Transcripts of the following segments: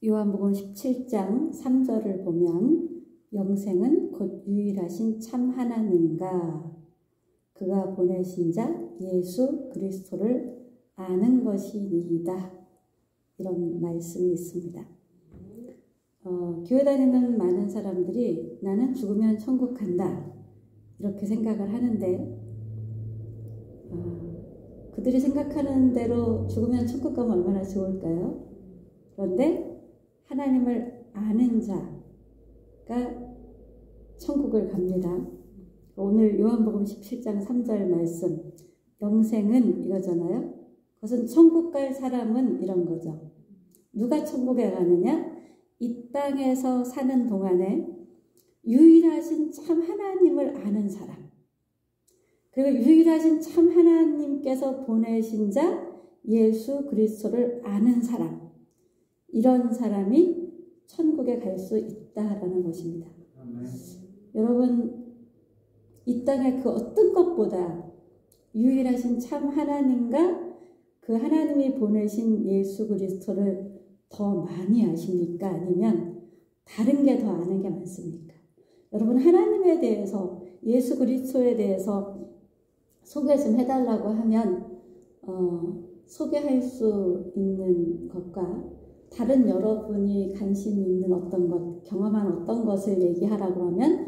요한복음 17장 3절을 보면 영생은 곧 유일하신 참 하나님과 그가 보내신 자 예수 그리스도를 아는 것이니이다. 이런 말씀이 있습니다. 교회 다니는 많은 사람들이 나는 죽으면 천국 간다 이렇게 생각을 하는데 그들이 생각하는 대로 죽으면 천국 가면 얼마나 좋을까요? 그런데 하나님을 아는 자가 천국을 갑니다. 오늘 요한복음 17장 3절 말씀 영생은 이거잖아요. 그것은 천국 갈 사람은 이런 거죠. 누가 천국에 가느냐? 이 땅에서 사는 동안에 유일하신 참 하나님을 아는 사람, 그리고 유일하신 참 하나님께서 보내신 자 예수 그리스도를 아는 사람, 이런 사람이 천국에 갈 수 있다라는 것입니다. 여러분, 이 땅의 그 어떤 것보다 유일하신 참 하나님과 그 하나님이 보내신 예수 그리스도를 더 많이 아십니까? 아니면 다른 게 더 아는 게 많습니까? 여러분, 하나님에 대해서, 예수 그리스도에 대해서 소개 좀 해달라고 하면 소개할 수 있는 것과 다른 여러분이 관심 있는 어떤 것, 경험한 어떤 것을 얘기하라고 하면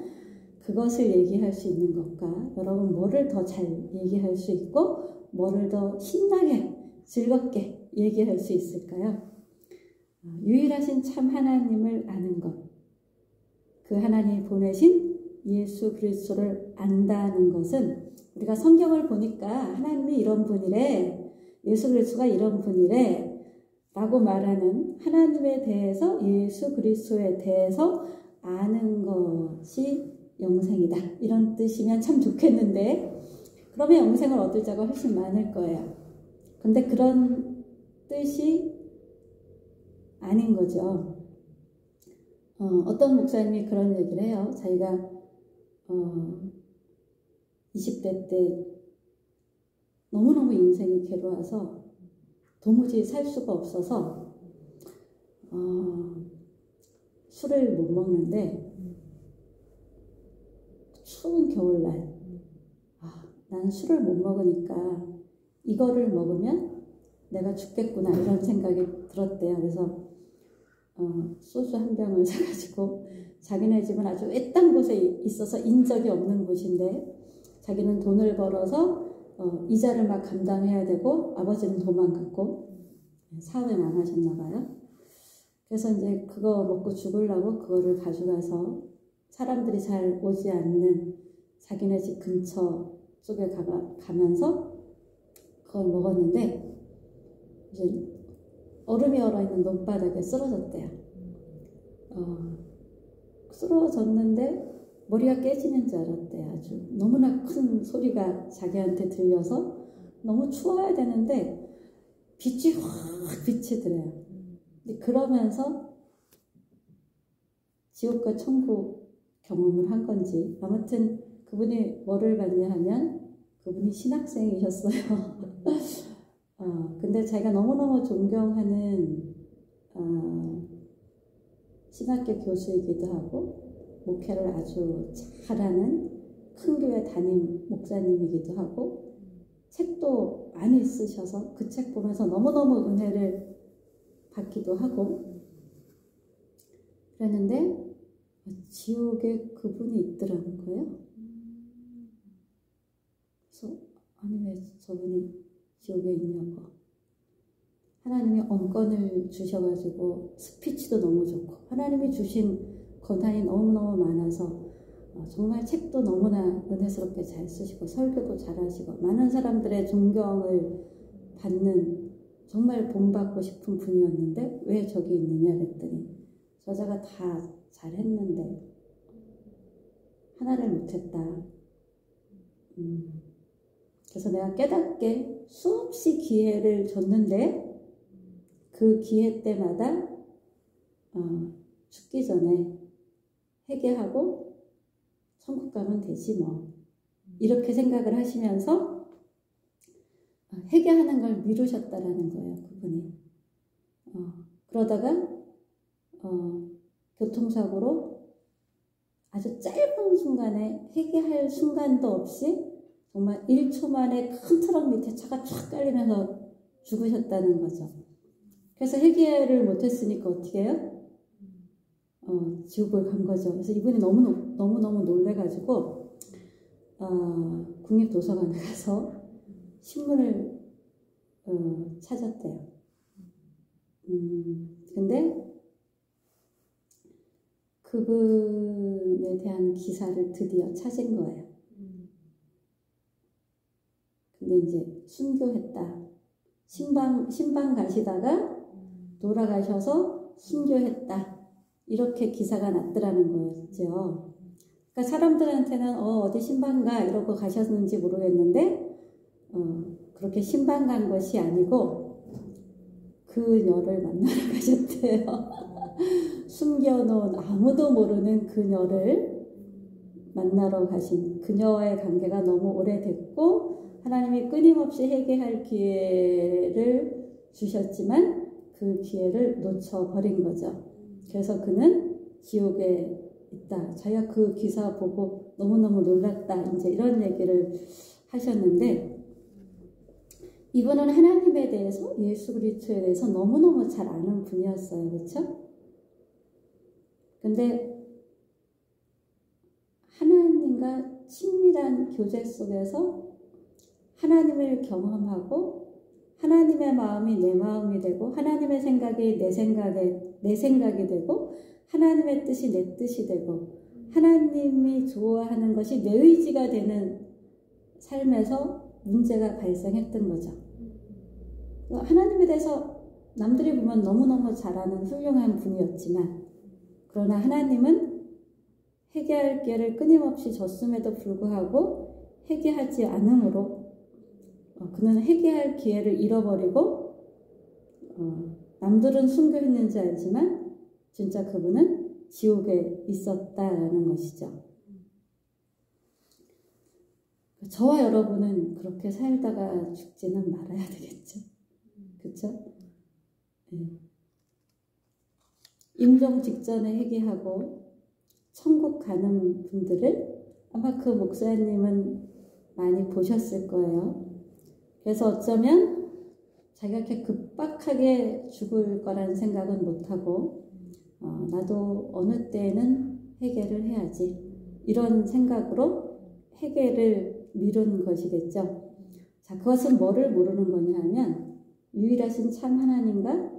그것을 얘기할 수 있는 것과 여러분 뭐를 더 잘 얘기할 수 있고 뭐를 더 신나게 즐겁게 얘기할 수 있을까요? 유일하신 참 하나님을 아는 것, 그 하나님이 보내신 예수 그리스도를 안다는 것은 우리가 성경을 보니까 하나님이 이런 분이래, 예수 그리스도가 이런 분이래 라고 말하는 하나님에 대해서, 예수 그리스도에 대해서 아는 것이 영생이다, 이런 뜻이면 참 좋겠는데, 그러면 영생을 얻을 자가 훨씬 많을 거예요. 근데 그런 뜻이 아닌 거죠. 어떤 목사님이 그런 얘기를 해요. 자기가 20대 때 너무너무 인생이 괴로워서 도무지 살 수가 없어서 술을 못 먹는데 추운 겨울날 난 술을 못 먹으니까 이거를 먹으면 내가 죽겠구나 이런 생각이 들었대요. 그래서 소주 한 병을 사가지고, 자기네 집은 아주 외딴 곳에 있어서 인적이 없는 곳인데 자기는 돈을 벌어서 이자를 막 감당해야 되고 아버지는 도망갔고 사업에 망하셨나 봐요. 그래서 이제 그거 먹고 죽으려고 그거를 가져가서 사람들이 잘 오지 않는 자기네 집 근처 쪽에 가면서 그걸 먹었는데 이제 얼음이 얼어있는 논바닥에 쓰러졌대요. 쓰러졌는데 머리가 깨지는 줄 알았대요. 아주 너무나 큰 소리가 자기한테 들려서 너무 추워야 되는데 빛이 확 비치더래요. 근데 그러면서 지옥과 천국 경험을 한 건지, 아무튼 그분이 뭐를 봤냐 하면 그분이 신학생이셨어요. 근데 자기가 너무너무 존경하는 신학교 교수이기도 하고 목회를 아주 잘하는 큰 교회 담임 목사님이기도 하고 책도 많이 쓰셔서 그 책 보면서 너무너무 은혜를 받기도 하고 그랬는데 지옥에 그분이 있더라는 거예요. 그래서 아니 왜 저분이 지옥에 있냐고. 하나님이 언권을 주셔가지고 스피치도 너무 좋고 하나님이 주신 권한이 너무너무 많아서 정말 책도 너무나 은혜스럽게 잘 쓰시고 설교도 잘하시고 많은 사람들의 존경을 받는 정말 본받고 싶은 분이었는데 왜 저기 있느냐 그랬더니 저자가 다 잘했는데 하나를 못했다. 그래서 내가 깨닫게 수없이 기회를 줬는데 그 기회 때마다 죽기 전에 회개하고 천국 가면 되지 뭐 이렇게 생각을 하시면서 회개하는 걸 미루셨다라는 거예요. 그분이. 그러다가 교통사고로 아주 짧은 순간에 회개할 순간도 없이 정말 1초 만에 큰 트럭 밑에 차가 쫙 깔리면서 죽으셨다는 거죠. 그래서 회개를 못했으니까 어떻게 해요? 지옥을 간 거죠. 그래서 이분이 너무너무 놀래가지고 국립도서관에 가서 신문을 찾았대요. 근데 그분에 대한 기사를 드디어 찾은 거예요. 근데 이제 순교했다. 신방 가시다가 돌아가셔서 순교했다. 이렇게 기사가 났더라는 거였죠. 그러니까 사람들한테는 어디 신방 가 이러고 가셨는지 모르겠는데 그렇게 신방 간 것이 아니고 그녀를 만나러 가셨대요. 숨겨놓은 아무도 모르는 그녀를 만나러 가신, 그녀와의 관계가 너무 오래됐고 하나님이 끊임없이 회개할 기회를 주셨지만 그 기회를 놓쳐버린 거죠. 그래서 그는 지옥에 있다. 자기가 그 기사 보고 너무너무 놀랐다. 이제 이런 얘기를 하셨는데, 이분은 하나님에 대해서, 예수 그리스도에 대해서 너무너무 잘 아는 분이었어요. 그렇죠? 근데 하나님과 친밀한 교제 속에서 하나님을 경험하고 하나님의 마음이 내 마음이 되고 하나님의 생각이 내 생각이 되고 하나님의 뜻이 내 뜻이 되고 하나님이 좋아하는 것이 내 의지가 되는 삶에서 문제가 발생했던 거죠. 하나님에 대해서 남들이 보면 너무너무 잘 아는 훌륭한 분이었지만, 그러나 하나님은 회개할 기회를 끊임없이 줬음에도 불구하고 회개하지 않으므로 그는 회개할 기회를 잃어버리고 남들은 순교했는지 알지만 진짜 그분은 지옥에 있었다라는 것이죠. 저와 여러분은 그렇게 살다가 죽지는 말아야 되겠죠. 그렇죠? 네. 임종 직전에 회개하고 천국 가는 분들을 아마 그 목사님은 많이 보셨을 거예요. 그래서 어쩌면 자기가 이렇게 급박하게 죽을 거라는 생각은 못하고 나도 어느 때에는 회개를 해야지, 이런 생각으로 회개를 미룬 것이겠죠. 자, 그것은 뭐를 모르는 거냐 하면 유일하신 참 하나님과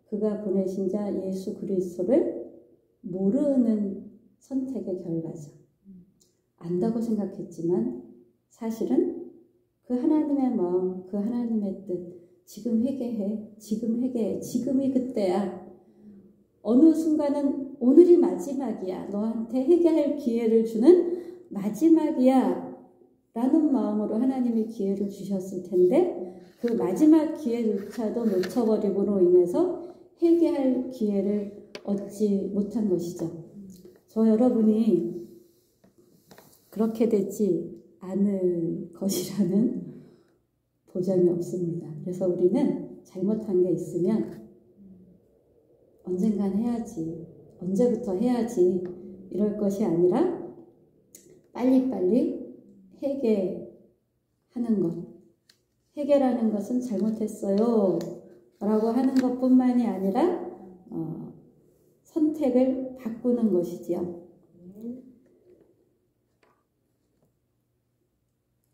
그가 보내신 자 예수 그리스도를 모르는 선택의 결과죠. 안다고 생각했지만 사실은 그 하나님의 마음, 그 하나님의 뜻, 지금 회개해, 지금이 그때야. 어느 순간은 오늘이 마지막이야. 너한테 회개할 기회를 주는 마지막이야. 라는 마음으로 하나님이 기회를 주셨을 텐데 그 마지막 기회조차도 놓쳐버림으로 인해서 회개할 기회를 얻지 못한 것이죠. 저 여러분이 그렇게 되지 않을 것이라는 보장이 없습니다. 그래서 우리는 잘못한 게 있으면 언젠간 해야지, 언제부터 해야지 이럴 것이 아니라 빨리빨리 회개하는 것. 회개라는 것은 잘못했어요 라고 하는 것뿐만이 아니라 선택을 바꾸는 것이지요.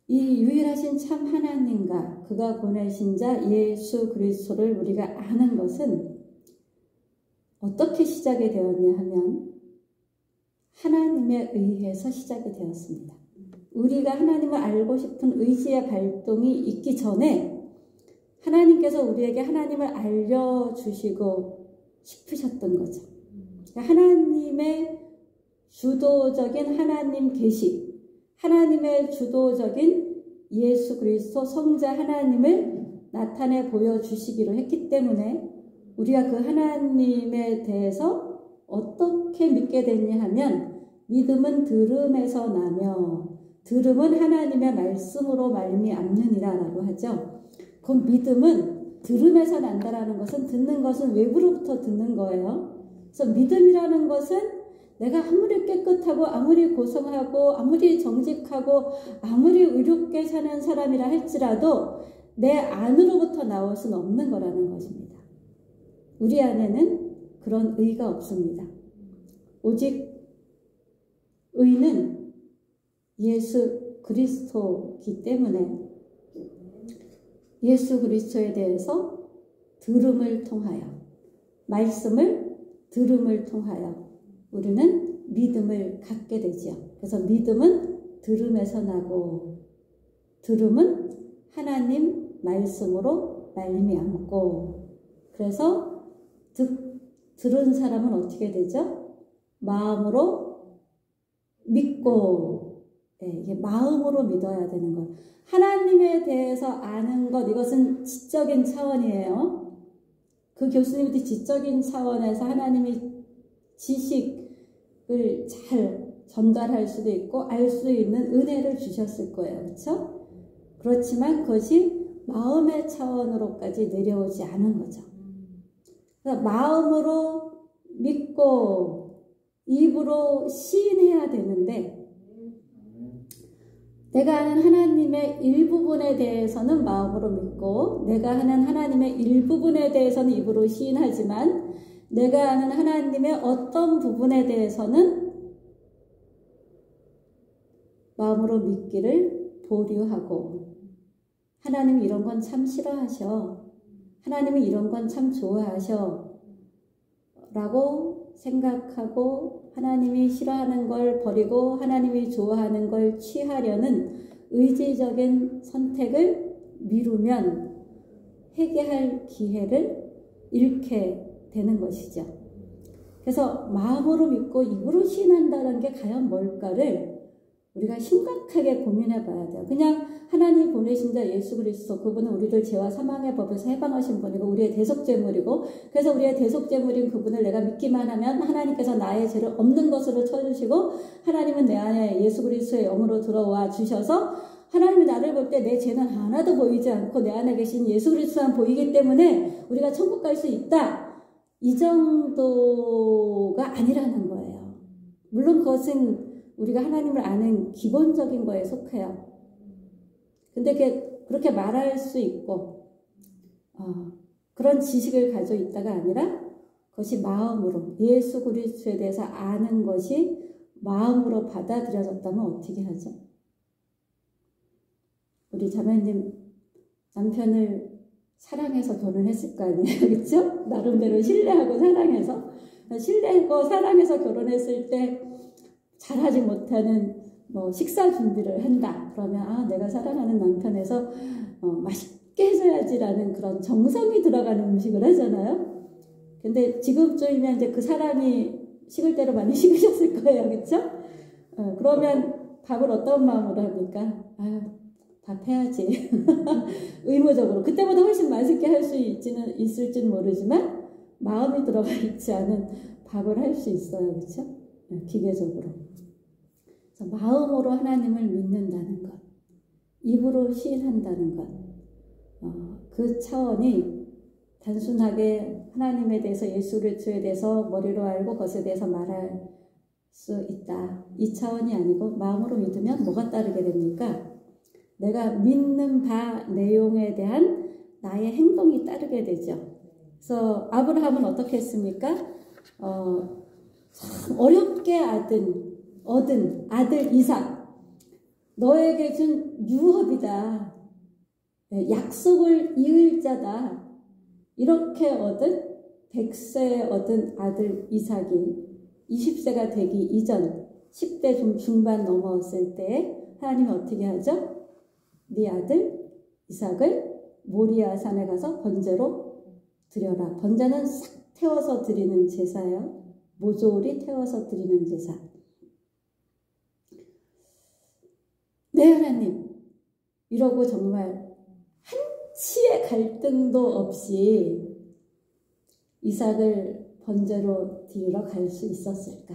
이 유일하신 참 하나님과 그가 보내신 자 예수 그리스도를 우리가 아는 것은 어떻게 시작이 되었냐 하면 하나님에 의해서 시작이 되었습니다. 우리가 하나님을 알고 싶은 의지의 발동이 있기 전에 하나님께서 우리에게 하나님을 알려주시고 싶으셨던 거죠. 하나님의 주도적인 하나님 계시, 하나님의 주도적인 예수 그리스도 성자 하나님을 나타내 보여주시기로 했기 때문에 우리가 그 하나님에 대해서 어떻게 믿게 됐냐 하면 믿음은 들음에서 나며 들음은 하나님의 말씀으로 말미암느니라 라고 하죠. 그 믿음은 들음에서 난다라는 것은 듣는 것은 외부로부터 듣는 거예요. 그래서 믿음이라는 것은 내가 아무리 깨끗하고 아무리 고성하고 아무리 정직하고 아무리 의롭게 사는 사람이라 할지라도 내 안으로부터 나올 수는 없는 거라는 것입니다. 우리 안에는 그런 의가 없습니다. 오직 의는 예수 그리스도이기 때문에 예수 그리스도에 대해서 들음을 통하여, 말씀을 들음을 통하여 우리는 믿음을 갖게 되지요. 그래서 믿음은 들음에서 나고, 들음은 하나님 말씀으로 말미암고, 그래서 들은 사람은 어떻게 되죠? 마음으로 믿고, 이게 마음으로 믿어야 되는 것. 하나님에 대해서 아는 것, 이것은 지적인 차원이에요. 그 교수님들이 지적인 차원에서 하나님이 지식을 잘 전달할 수도 있고 알 수 있는 은혜를 주셨을 거예요. 그렇죠? 그렇지만 그것이 마음의 차원으로까지 내려오지 않은 거죠. 그래서 마음으로 믿고 입으로 시인해야 되는데, 내가 아는 하나님의 일부분에 대해서는 마음으로 믿고 내가 아는 하나님의 일부분에 대해서는 입으로 시인하지만 내가 아는 하나님의 어떤 부분에 대해서는 마음으로 믿기를 보류하고, 하나님이 이런 건 참 싫어하셔, 하나님이 이런 건 참 좋아하셔 라고 생각하고 하나님이 싫어하는 걸 버리고 하나님이 좋아하는 걸 취하려는 의지적인 선택을 미루면 회개할 기회를 잃게 되는 것이죠. 그래서 마음으로 믿고 입으로 시인한다는 게 과연 뭘까를 우리가 심각하게 고민해 봐야 돼요. 그냥 하나님 보내신 자 예수 그리스도, 그분은 우리를 죄와 사망의 법에서 해방하신 분이고 우리의 대속제물이고, 그래서 우리의 대속제물인 그분을 내가 믿기만 하면 하나님께서 나의 죄를 없는 것으로 쳐주시고, 하나님은 내 안에 예수 그리스도의 영으로 들어와 주셔서 하나님이 나를 볼 때 내 죄는 하나도 보이지 않고 내 안에 계신 예수 그리스도만 보이기 때문에 우리가 천국 갈 수 있다, 이 정도가 아니라는 거예요. 물론 그것은 우리가 하나님을 아는 기본적인 거에 속해요. 근데 그렇게 말할 수 있고 그런 지식을 가지고 있다가 아니라 그것이 마음으로 예수 그리스도에 대해서 아는 것이 마음으로 받아들여졌다면 어떻게 하죠? 우리 자매님 남편을 사랑해서 결혼했을 거 아니에요, 그렇죠? 나름대로 신뢰하고 사랑해서 결혼했을 때 잘하지 못하는 식사 준비를 한다. 그러면 내가 사랑하는 남편에서 맛있게 해줘야지라는 그런 정성이 들어가는 음식을 하잖아요. 근데 지금쯤이면 이제 그 사랑이 식을 대로 많이 식으셨을 거예요, 그렇죠? 그러면 밥을 어떤 마음으로 합니까? 밥 해야지. 의무적으로. 그때보다 훨씬 맛있게 할 수 있을지는 모르지만 마음이 들어가 있지 않은 밥을 할 수 있어요, 그렇죠? 기계적으로. 그래서 마음으로 하나님을 믿는다는 것, 입으로 시인한다는 것, 그 차원이 단순하게 하나님에 대해서 예수 그리스도에 대해서 머리로 알고 그것에 대해서 말할 수 있다, 이 차원이 아니고, 마음으로 믿으면 뭐가 따르게 됩니까? 내가 믿는 바 내용에 대한 나의 행동이 따르게 되죠. 그래서 아브라함은 어떻게 했습니까? 참 어렵게 얻은 아들 이삭, 너에게 준 유업이다, 약속을 이을 자다, 이렇게 얻은 100세에 얻은 아들 이삭이 20세가 되기 이전 10대 좀 중반 넘어왔을 때 하나님이 어떻게 하죠? 네 아들 이삭을 모리아 산에 가서 번제로 드려라. 번제는 싹 태워서 드리는 제사예요. 모조리 태워서 드리는 제사. 네, 하나님, 이러고 정말 한치의 갈등도 없이 이삭을 번제로 드리러 갈 수 있었을까?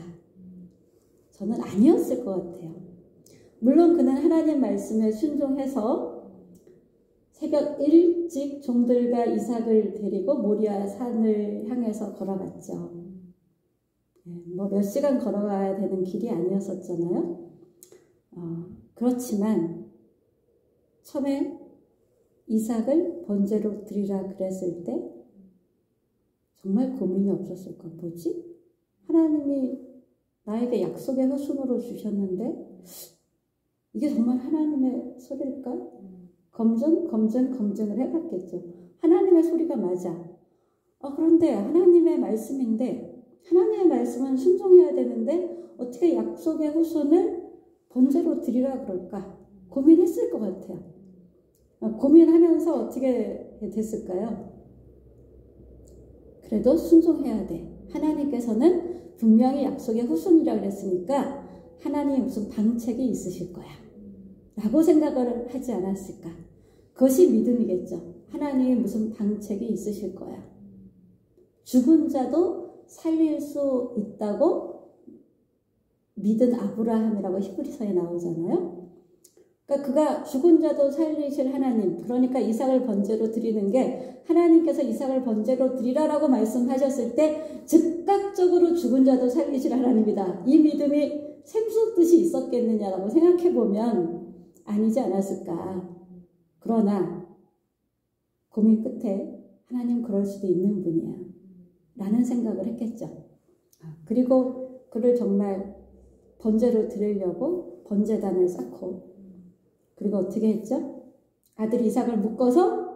저는 아니었을 것 같아요. 물론 그는 하나님 말씀에 순종해서 새벽 일찍 종들과 이삭을 데리고 모리아 산을 향해서 걸어갔죠. 뭐 몇 시간 걸어가야 되는 길이 아니었었잖아요. 그렇지만 처음에 이삭을 번제로 드리라 그랬을 때 정말 고민이 없었을까? 뭐지? 하나님이 나에게 약속의 후손으로 주셨는데 이게 정말 하나님의 소리일까? 검증을 해봤겠죠. 하나님의 소리가 맞아. 그런데 하나님의 말씀인데 하나님의 말씀은 순종해야 되는데 어떻게 약속의 후손을 번제로 드리라 그럴까? 고민했을 것 같아요. 고민하면서 어떻게 됐을까요? 그래도 순종해야 돼. 하나님께서는 분명히 약속의 후손이라고 그랬으니까 하나님이 무슨 방책이 있으실 거야 라고 생각을 하지 않았을까? 그것이 믿음이겠죠. 하나님이 무슨 방책이 있으실 거야. 죽은 자도 살릴 수 있다고 믿은 아브라함이라고 히브리서에 나오잖아요. 그러니까 그가 죽은 자도 살리실 하나님, 그러니까 이삭을 번제로 드리는 게 하나님께서 이삭을 번제로 드리라라고 말씀하셨을 때 즉각적으로 죽은 자도 살리실 하나님이다. 이 믿음이 샘솟듯이 있었겠느냐라고 생각해보면 아니지 않았을까. 그러나 고민 끝에 하나님 그럴 수도 있는 분이야 라는 생각을 했겠죠. 그리고 그를 정말 번제로 드리려고 번제단을 쌓고 그리고 어떻게 했죠? 아들 이삭을 묶어서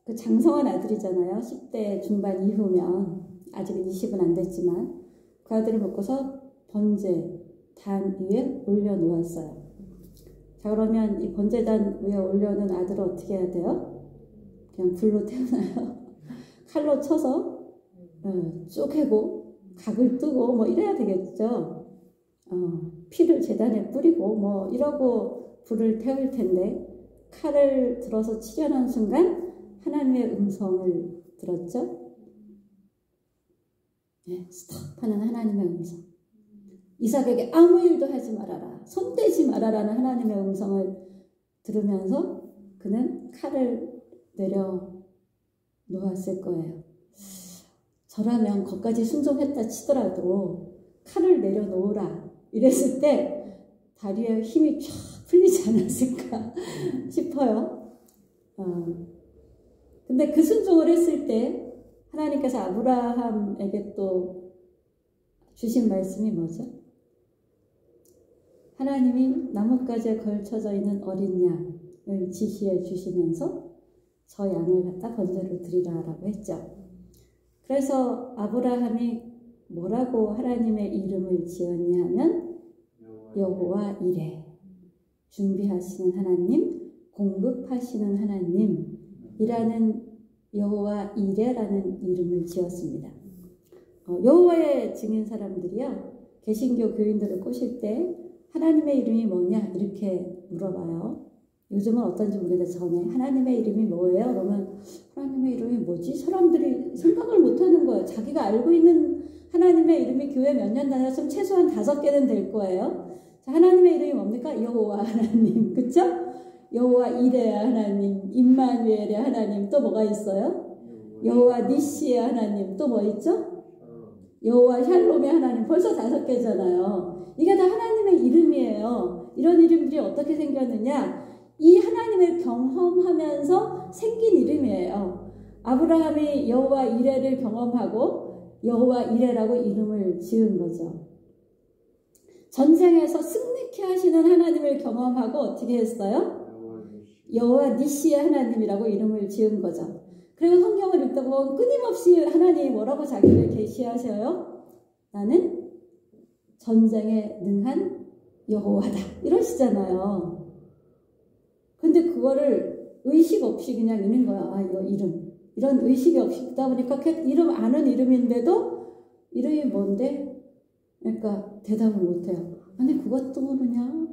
그 장성한 아들이잖아요. 10대 중반 이후면 아직은 20은 안 됐지만 그 아들을 묶어서 번제단 위에 올려놓았어요. 자, 그러면 이 번제단 위에 올려놓은 아들을 어떻게 해야 돼요? 그냥 불로 태우나요? 칼로 쳐서 쪼개고 각을 뜨고 뭐 이래야 되겠죠. 피를 제단에 뿌리고 뭐 이러고 불을 태울 텐데 칼을 들어서 치려는 순간 하나님의 음성을 들었죠. 스톱 하는 하나님의 음성. 이삭에게 아무 일도 하지 말아라. 손대지 말아라는 하나님의 음성을 들으면서 그는 칼을 내려놓았을 거예요. 저라면 거기까지 순종했다 치더라도 칼을 내려놓으라 이랬을 때 다리에 힘이 쫙 풀리지 않았을까 싶어요. 근데 그 순종을 했을 때 하나님께서 아브라함에게 또 주신 말씀이 뭐죠? 하나님이 나뭇가지에 걸쳐져 있는 어린 양을 지시해 주시면서 저 양을 갖다 번제로 드리라라고 했죠. 그래서 아브라함이 뭐라고 하나님의 이름을 지었냐 하면 여호와 이레, 준비하시는 하나님, 공급하시는 하나님이라는 여호와 이레라는 이름을 지었습니다. 여호와의 증인 사람들이요, 개신교 교인들을 꼬실 때 하나님의 이름이 뭐냐 이렇게 물어봐요. 요즘은 어떤지 모르겠는데 전에 하나님의 이름이 뭐예요? 그러면 하나님의 이름이 뭐지? 사람들이 생각을 못하는 거예요. 자기가 알고 있는 하나님의 이름이 교회 몇 년 다녔으면 최소한 5개는 될 거예요. 자, 하나님의 이름이 뭡니까? 여호와 하나님, 그쵸? 여호와 이레의 하나님, 임마누엘의 하나님, 또 뭐가 있어요? 여호와 니시의 하나님, 또 뭐 있죠? 여호와 샬롬의 하나님, 벌써 5개잖아요. 이게 다 하나님의 이름이에요. 이런 이름들이 어떻게 생겼느냐? 이 하나님을 경험하면서 생긴 이름이에요. 아브라함이 여호와 이레를 경험하고 여호와 이레라고 이름을 지은 거죠. 전쟁에서 승리케 하시는 하나님을 경험하고 어떻게 했어요? 여호와 니시의 하나님이라고 이름을 지은 거죠. 그리고 성경을 읽다 보면 끊임없이 하나님이 뭐라고 자기를 계시하셔요? 나는 전쟁에 능한 여호와다 이러시잖아요. 근데 그거를 의식 없이 그냥 있는 거야. 이거 이름. 이런 의식이 없이 있다 보니까 이름 아는 이름인데도 이름이 뭔데? 그러니까 대답을 못해요. 아니 그것도 모르냐?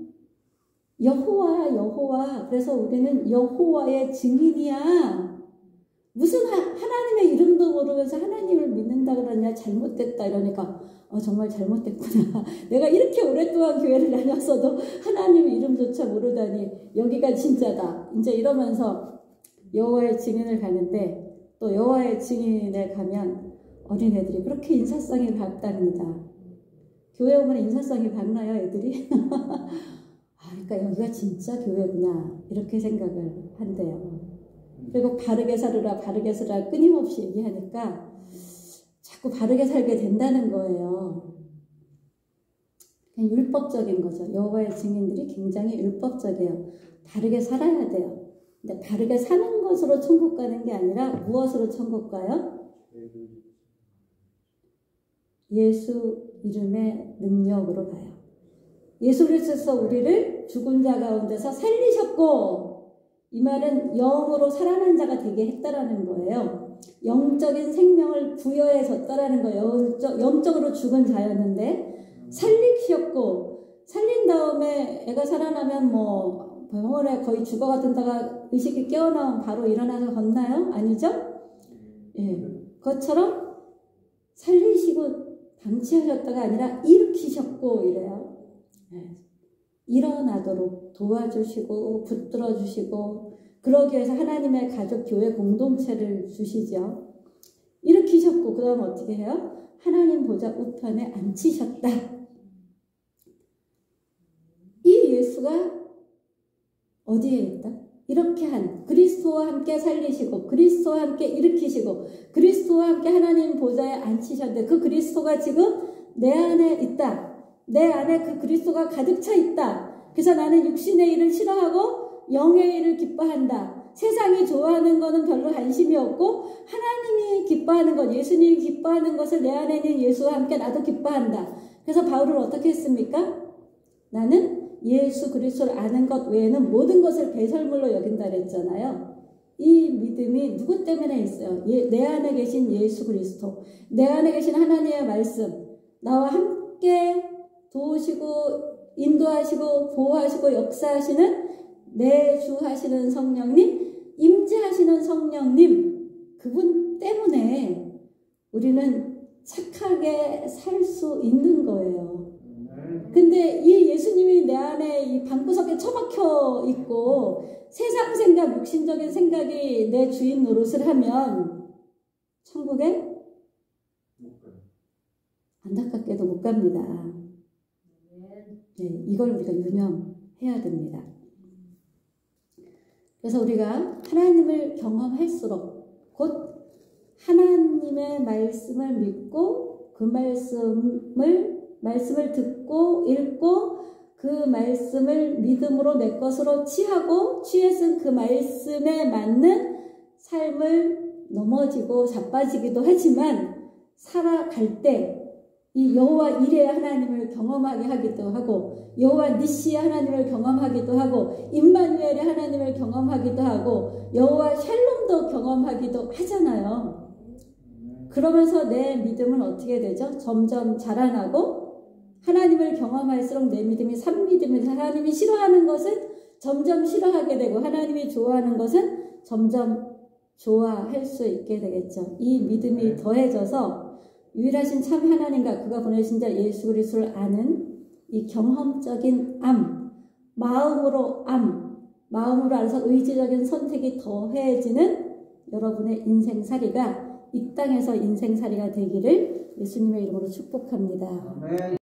여호와야 여호와. 그래서 우리는 여호와의 증인이야. 무슨 하나님의 이름도 모르면서 하나님을 믿는다 그러냐? 잘못됐다 이러니까 정말 잘못됐구나. 내가 이렇게 오랫동안 교회를 다녔어도 하나님 이름조차 모르다니 여기가 진짜다. 이제 이러면서 여호와의 증인을 가는데 또 여호와의 증인에 가면 어린애들이 그렇게 인사성이 밝답니다. 교회 오면 인사성이 밝나요, 애들이? 아, 그러니까 여기가 진짜 교회구나 이렇게 생각을 한대요. 그리고 바르게 살으라 바르게 살으라 끊임없이 얘기하니까 자꾸 바르게 살게 된다는 거예요. 그냥 율법적인 거죠. 여호와의 증인들이 굉장히 율법적이에요. 바르게 살아야 돼요. 근데 바르게 사는 것으로 천국 가는 게 아니라 무엇으로 천국 가요? 예수 이름의 능력으로 가요. 예수 그리스도께서 우리를 죽은 자 가운데서 살리셨고, 이 말은 영으로 살아난 자가 되게 했다라는 거예요. 영적인 생명을 부여해 줬다라는 거예요. 영적으로 죽은 자였는데 살리셨고, 살린 다음에 애가 살아나면 뭐 병원에 거의 죽어가던다가 의식이 깨어나면 바로 일어나서 걷나요? 아니죠? 예, 그것처럼 살리시고 방치하셨다가 아니라 일으키셨고 이래요. 예. 일어나도록 도와주시고 붙들어 주시고, 그러기 위해서 하나님의 가족 교회 공동체를 주시죠. 일으키셨고 그 다음 어떻게 해요? 하나님 보좌 우편에 앉히셨다. 이 예수가 어디에 있다? 이렇게 한 그리스도와 함께 살리시고 그리스도와 함께 일으키시고 그리스도와 함께 하나님 보좌에 앉히셨는데, 그 그리스도가 지금 내 안에 있다. 내 안에 그 그리스도가 가득 차 있다. 그래서 나는 육신의 일을 싫어하고 영의 일을 기뻐한다. 세상이 좋아하는 거는 별로 관심이 없고 하나님이 기뻐하는 것, 예수님이 기뻐하는 것을 내 안에 있는 예수와 함께 나도 기뻐한다. 그래서 바울은 어떻게 했습니까? 나는 예수 그리스도를 아는 것 외에는 모든 것을 배설물로 여긴다 그랬잖아요. 이 믿음이 누구 때문에 있어요? 내 안에 계신 예수 그리스도, 내 안에 계신 하나님의 말씀, 나와 함께 도우시고 인도하시고 보호하시고 역사하시는 내주하시는 성령님, 임재하시는 성령님, 그분 때문에 우리는 착하게 살 수 있는 거예요. 근데 이 예수님이 내 안에 이 방구석에 처박혀 있고 세상 생각, 육신적인 생각이 내 주인 노릇을 하면 천국에 안타깝게도 못 갑니다. 네, 이걸 우리가 유념해야 됩니다. 그래서 우리가 하나님을 경험할수록 곧 하나님의 말씀을 믿고 그 말씀을 듣고 읽고 그 말씀을 믿음으로 내 것으로 취하고 취해서 그 말씀에 맞는 삶을 넘어지고 자빠지기도 하지만 살아갈 때 이 여호와 이레의 하나님을 경험하게 하기도 하고, 여호와 니시의 하나님을 경험하기도 하고, 임마누엘의 하나님을 경험하기도 하고, 여호와 샬롬도 경험하기도 하잖아요. 그러면서 내 믿음은 어떻게 되죠? 점점 자라나고, 하나님을 경험할수록 내 믿음이 산믿음이, 하나님이 싫어하는 것은 점점 싫어하게 되고, 하나님이 좋아하는 것은 점점 좋아할 수 있게 되겠죠. 이 믿음이 더해져서 유일하신 참 하나님과 그가 보내신 자 예수 그리스도를 아는 이 경험적인 마음으로 알아서 의지적인 선택이 더해지는 여러분의 인생살이가 이 땅에서 인생살이가 되기를 예수님의 이름으로 축복합니다. 아멘.